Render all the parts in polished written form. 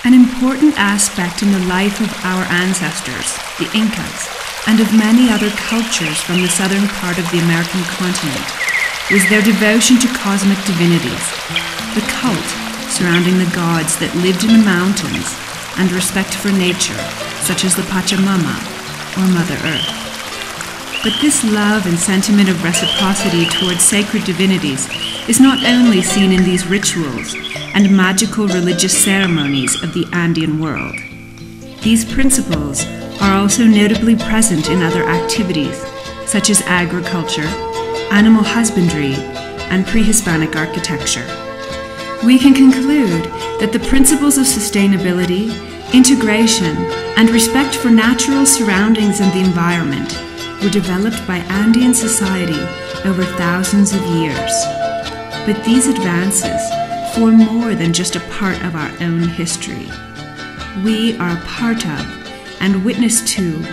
An important aspect in the life of our ancestors, the Incas, and of many other cultures from the southern part of the American continent, was their devotion to cosmic divinities, the cult surrounding the gods that lived in the mountains, and respect for nature, such as the Pachamama, or Mother Earth. But this love and sentiment of reciprocity towards sacred divinities is not only seen in these rituals and magical religious ceremonies of the Andean world. These principles are also notably present in other activities, such as agriculture, animal husbandry, and pre-Hispanic architecture. We can conclude that the principles of sustainability, integration, and respect for natural surroundings and the environment were developed by Andean society over thousands of years. But these advances form more than just a part of our own history. We are a part of and witness to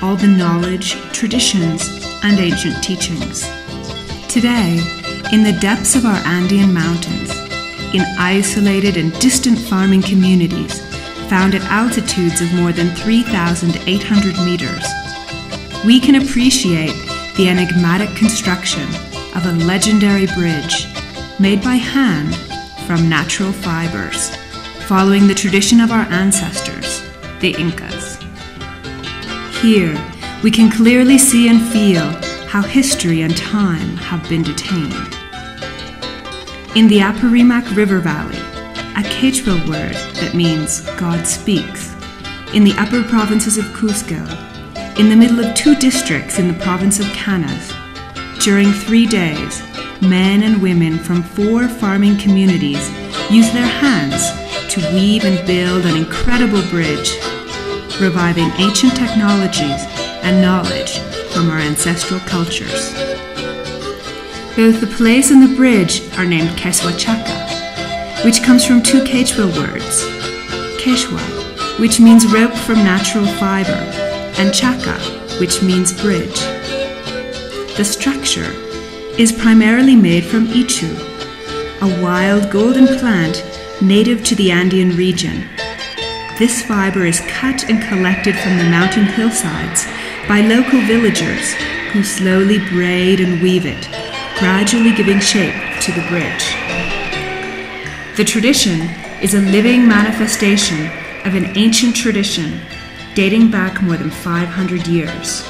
all the knowledge, traditions, and ancient teachings. Today, in the depths of our Andean mountains, in isolated and distant farming communities found at altitudes of more than 3,800 meters, we can appreciate the enigmatic construction of a legendary bridge made by hand from natural fibers, following the tradition of our ancestors, the Incas. Here, we can clearly see and feel how history and time have been detained. In the Apurimaq River Valley, a Quechua word that means God speaks, in the upper provinces of Cusco, in the middle of 2 districts in the province of Canas, during 3 days, men and women from 4 farming communities use their hands to weave and build an incredible bridge, reviving ancient technologies and knowledge from our ancestral cultures. Both the place and the bridge are named Qeswachaka, which comes from 2 Quechua words, Quechua, which means rope from natural fiber, and Chaka, which means bridge. The structure is primarily made from ichu, a wild golden plant native to the Andean region. This fiber is cut and collected from the mountain hillsides by local villagers who slowly braid and weave it, gradually giving shape to the bridge. The tradition is a living manifestation of an ancient tradition dating back more than 500 years.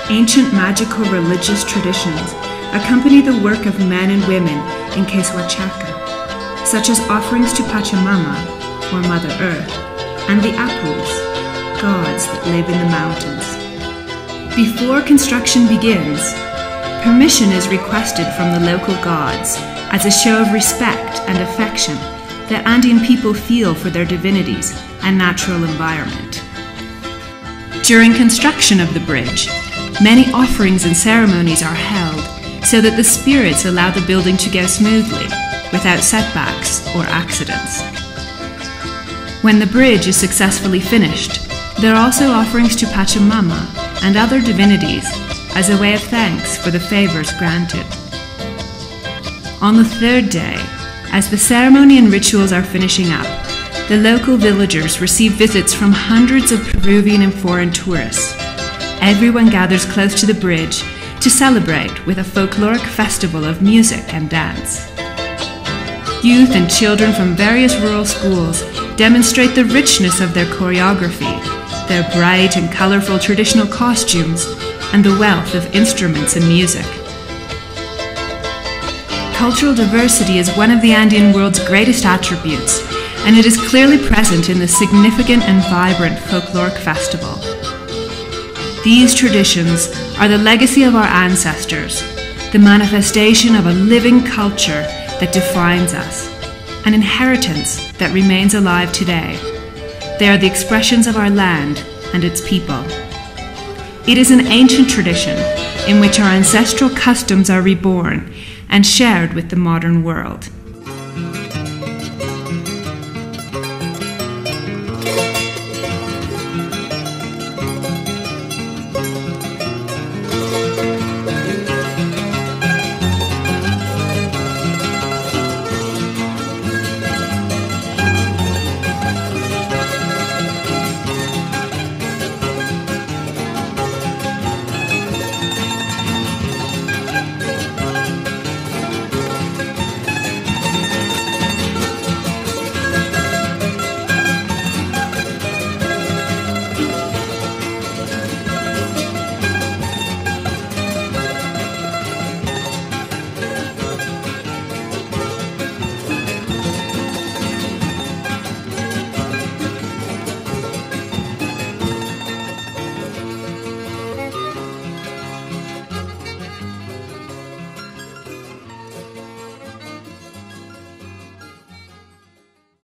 Ancient magical religious traditions accompany the work of men and women in Qeswachaka, such as offerings to Pachamama, or Mother Earth, and the Apus, gods that live in the mountains. Before construction begins, permission is requested from the local gods as a show of respect and affection that Andean people feel for their divinities and natural environment. During construction of the bridge, many offerings and ceremonies are held so that the spirits allow the building to go smoothly, without setbacks or accidents. When the bridge is successfully finished, there are also offerings to Pachamama and other divinities as a way of thanks for the favors granted. On the 3rd day, as the ceremony and rituals are finishing up, the local villagers receive visits from hundreds of Peruvian and foreign tourists. Everyone gathers close to the bridge to celebrate with a folkloric festival of music and dance. Youth and children from various rural schools demonstrate the richness of their choreography, their bright and colorful traditional costumes, and the wealth of instruments and music. Cultural diversity is one of the Andean world's greatest attributes, and it is clearly present in this significant and vibrant folkloric festival. These traditions are the legacy of our ancestors, the manifestation of a living culture that defines us, an inheritance that remains alive today. They are the expressions of our land and its people. It is an ancient tradition in which our ancestral customs are reborn and shared with the modern world.